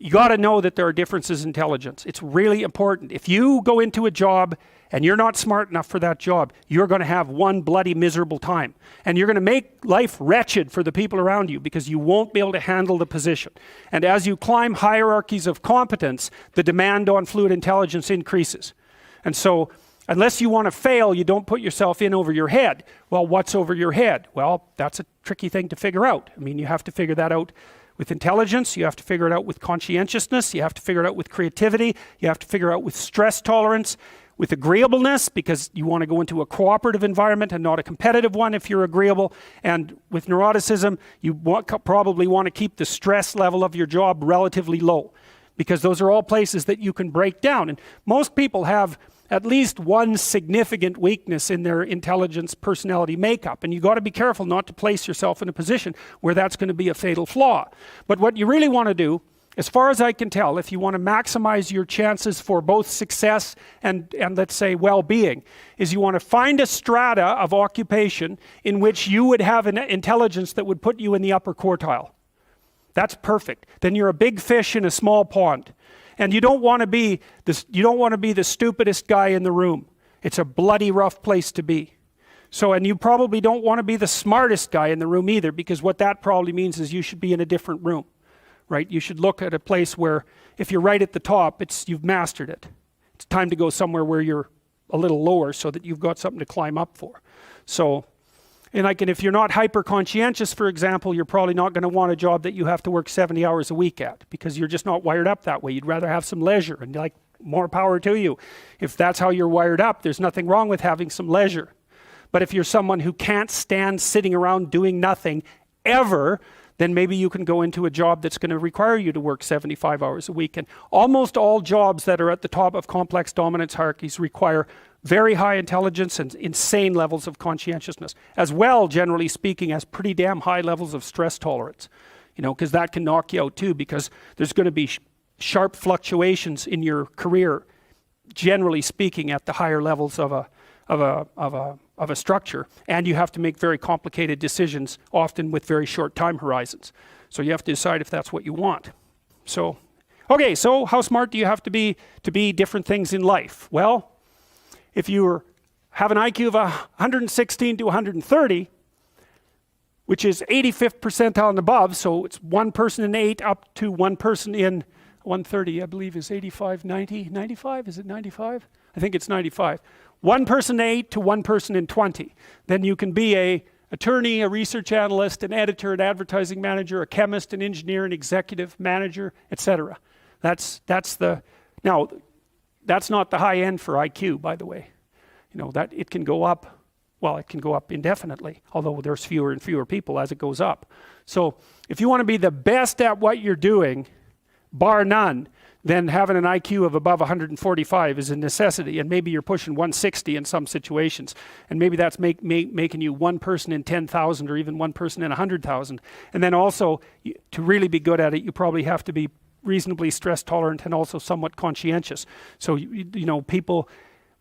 You got to know that there are differences in intelligence. It's really important. If you go into a job and you're not smart enough for that job, you're going to have one bloody miserable time. And you're going to make life wretched for the people around you because you won't be able to handle the position. And as you climb hierarchies of competence, the demand on fluid intelligence increases. And so, unless you want to fail, you don't put yourself in over your head. Well, what's over your head? Well, that's a tricky thing to figure out. I mean, you have to figure that out with intelligence, you have to figure it out with conscientiousness, you have to figure it out with creativity, you have to figure out with stress tolerance, with agreeableness, because you want to go into a cooperative environment and not a competitive one if you're agreeable, and with neuroticism, you probably want to keep the stress level of your job relatively low, because those are all places that you can break down. And most people have at least one significant weakness in their intelligence personality makeup, and you got to be careful not to place yourself in a position where that's going to be a fatal flaw. But what you really want to do, as far as I can tell, if you want to maximize your chances for both success and let's say well-being, is you want to find a strata of occupation in which you would have an intelligence that would put you in the upper quartile. That's perfect. Then you're a big fish in a small pond. And you don't want to be the stupidest guy in the room. It's a bloody rough place to be. So, and you probably don't want to be the smartest guy in the room either, because what that probably means is you should be in a different room, right? You should look at a place where if you're right at the top, you've mastered it. It's time to go somewhere where you're a little lower so that you've got something to climb up for. So, and if you're not hyper conscientious, for example, you're probably not going to want a job that you have to work 70 hours a week at, because you're just not wired up that way. You'd rather have some leisure, and like, more power to you. If that's how you're wired up, there's nothing wrong with having some leisure. But if you're someone who can't stand sitting around doing nothing ever, then maybe you can go into a job that's going to require you to work 75 hours a week. And almost all jobs that are at the top of complex dominance hierarchies require very high intelligence and insane levels of conscientiousness, as well, generally speaking, as pretty damn high levels of stress tolerance, you know, because that can knock you out too, because there's going to be sharp fluctuations in your career, generally speaking, at the higher levels of a structure, and you have to make very complicated decisions, often with very short time horizons. So you have to decide if that's what you want. So, okay, so how smart do you have to be different things in life? Well, if you have an IQ of 116 to 130, which is 85th percentile and above, so it's one person in 8 up to one person in 130, I believe is 85, 90, 95, is it 95? I think it's 95. One person in 8 to one person in 20. Then you can be an attorney, a research analyst, an editor, an advertising manager, a chemist, an engineer, an executive manager, etc. That's not the high end for IQ, by the way. You know, that it can go up, well, it can go up indefinitely, although there's fewer and fewer people as it goes up. So if you want to be the best at what you're doing, bar none, then having an IQ of above 145 is a necessity, and maybe you're pushing 160 in some situations, and maybe that's making you one person in 10,000 or even one person in 100,000. And then also, to really be good at it, you probably have to be reasonably stress tolerant and also somewhat conscientious. So you know, people,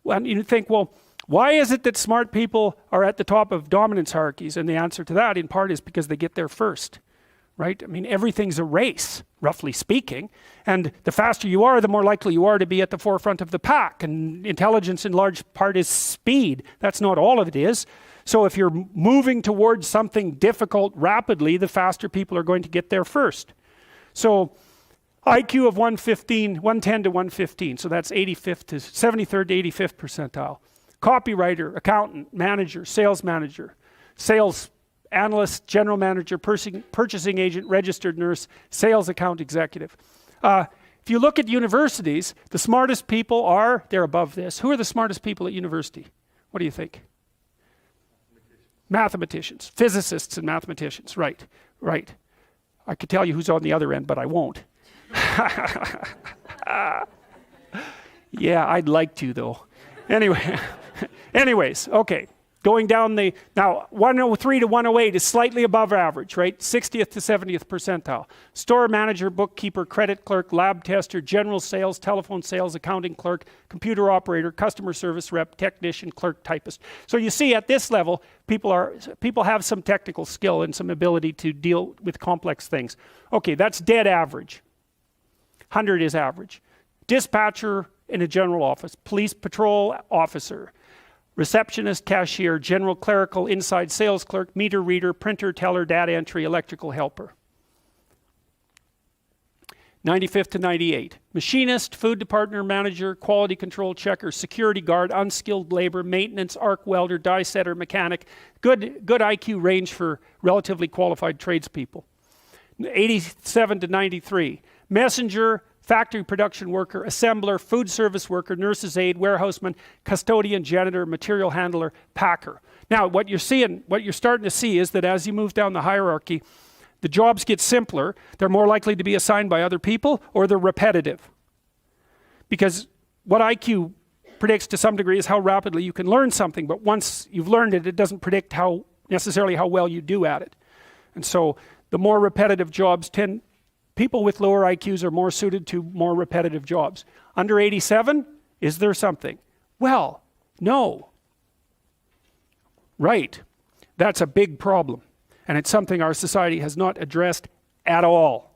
well, you think, well, why is it that smart people are at the top of dominance hierarchies? And the answer to that in part is because they get there first, right? I mean, everything's a race, roughly speaking, and the faster you are, the more likely you are to be at the forefront of the pack. And intelligence in large part is speed. That's not all of it is. So if you're moving towards something difficult rapidly, the faster people are going to get there first. So IQ of 110 to 115, so that's 85th to 73rd to 85th percentile. Copywriter, accountant, manager, sales analyst, general manager, purchasing agent, registered nurse, sales account executive. If you look at universities, the smartest people they're above this. Who are the smartest people at university? What do you think? Mathematicians, physicists and mathematicians, right. I could tell you who's on the other end, but I won't. Yeah, I'd like to though. Anyways, okay. Going down now 103 to 108 is slightly above average, right? 60th to 70th percentile. Store manager, bookkeeper, credit clerk, lab tester, general sales, telephone sales, accounting clerk, computer operator, customer service rep, technician, clerk, typist. So you see at this level, people have some technical skill and some ability to deal with complex things. Okay, that's dead average. 100 is average. Dispatcher in a general office, police patrol officer, receptionist, cashier, general clerical, inside sales clerk, meter reader, printer, teller, data entry, electrical helper. 95th to 98. Machinist, food department manager, quality control checker, security guard, unskilled labor, maintenance, arc welder, die setter, mechanic. Good IQ range for relatively qualified tradespeople. 87 to 93. Messenger, factory production worker, assembler, food service worker, nurse's aide, warehouseman, custodian, janitor, material handler, packer. Now, what you're starting to see is that as you move down the hierarchy, the jobs get simpler, they're more likely to be assigned by other people, or they're repetitive. Because what IQ predicts to some degree is how rapidly you can learn something, but once you've learned it, it doesn't predict necessarily how well you do at it. And so the more repetitive jobs people with lower IQs are more suited to more repetitive jobs. Under 87, is there something? Well, no. Right. That's a big problem. And it's something our society has not addressed at all.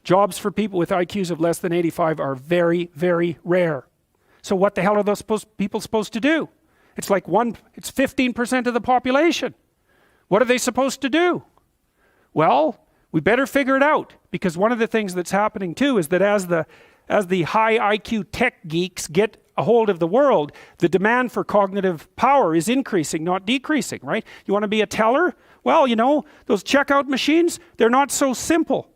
Jobs for people with IQs of less than 85 are very, very rare. So what the hell are those people supposed to do? It's 15% of the population. What are they supposed to do? Well, we better figure it out, because one of the things that's happening too is that as the high IQ tech geeks get a hold of the world, the demand for cognitive power is increasing, not decreasing, right? You want to be a teller? Well, you know, those checkout machines, they're not so simple.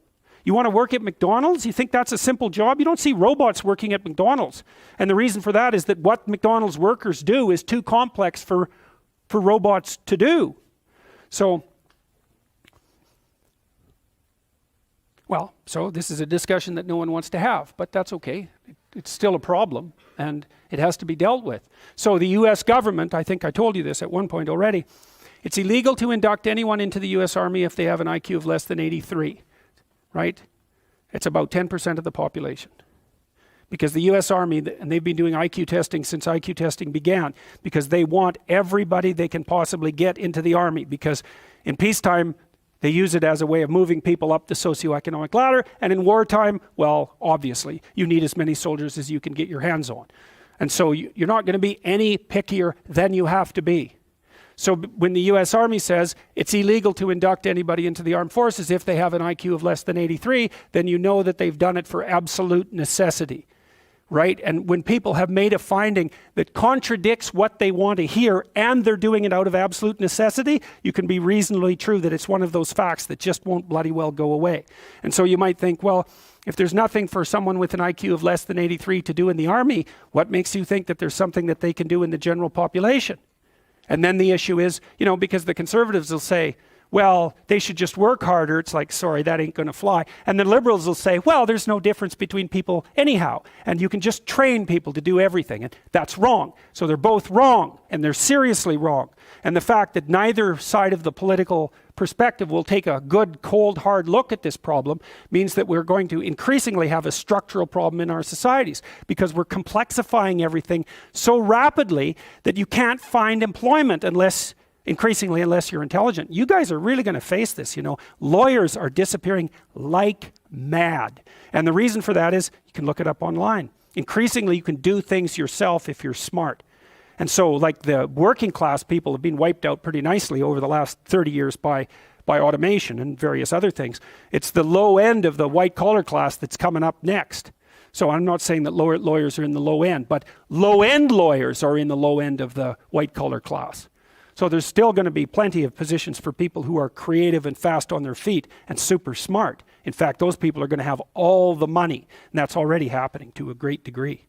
You want to work at McDonald's? You think that's a simple job? You don't see robots working at McDonald's. And the reason for that is that what McDonald's workers do is too complex for robots to do. So this is a discussion that no one wants to have, but that's okay. It's still a problem, and it has to be dealt with. So the US government, I think I told you this at one point already, it's illegal to induct anyone into the US Army if they have an IQ of less than 83, right? It's about 10% of the population. Because the US Army, and they've been doing IQ testing since IQ testing began, because they want everybody they can possibly get into the Army, because in peacetime, they use it as a way of moving people up the socioeconomic ladder, and in wartime, well, obviously, you need as many soldiers as you can get your hands on. And so you're not going to be any pickier than you have to be. So when the US Army says it's illegal to induct anybody into the armed forces if they have an IQ of less than 83, then you know that they've done it for absolute necessity, right? And when people have made a finding that contradicts what they want to hear and they're doing it out of absolute necessity, you can be reasonably true that it's one of those facts that just won't bloody well go away. And so you might think, well, if there's nothing for someone with an IQ of less than 83 to do in the Army, what makes you think that there's something that they can do in the general population? And then the issue is, you know, because the conservatives will say, well, they should just work harder. It's like, sorry, that ain't going to fly. And the liberals will say, well, there's no difference between people anyhow, and you can just train people to do everything. And that's wrong. So they're both wrong, and they're seriously wrong. And the fact that neither side of the political perspective will take a good, cold, hard look at this problem means that we're going to increasingly have a structural problem in our societies, because we're complexifying everything so rapidly that you can't find employment unless you're intelligent. You guys are really going to face this, you know. Lawyers are disappearing like mad. And the reason for that is, you can look it up online. Increasingly, you can do things yourself if you're smart. And so, like, the working class people have been wiped out pretty nicely over the last 30 years by automation and various other things. It's the low end of the white collar class that's coming up next. So I'm not saying that lawyers are in the low end, but low end lawyers are in the low end of the white collar class. So there's still going to be plenty of positions for people who are creative and fast on their feet and super smart. In fact, those people are going to have all the money, and that's already happening to a great degree.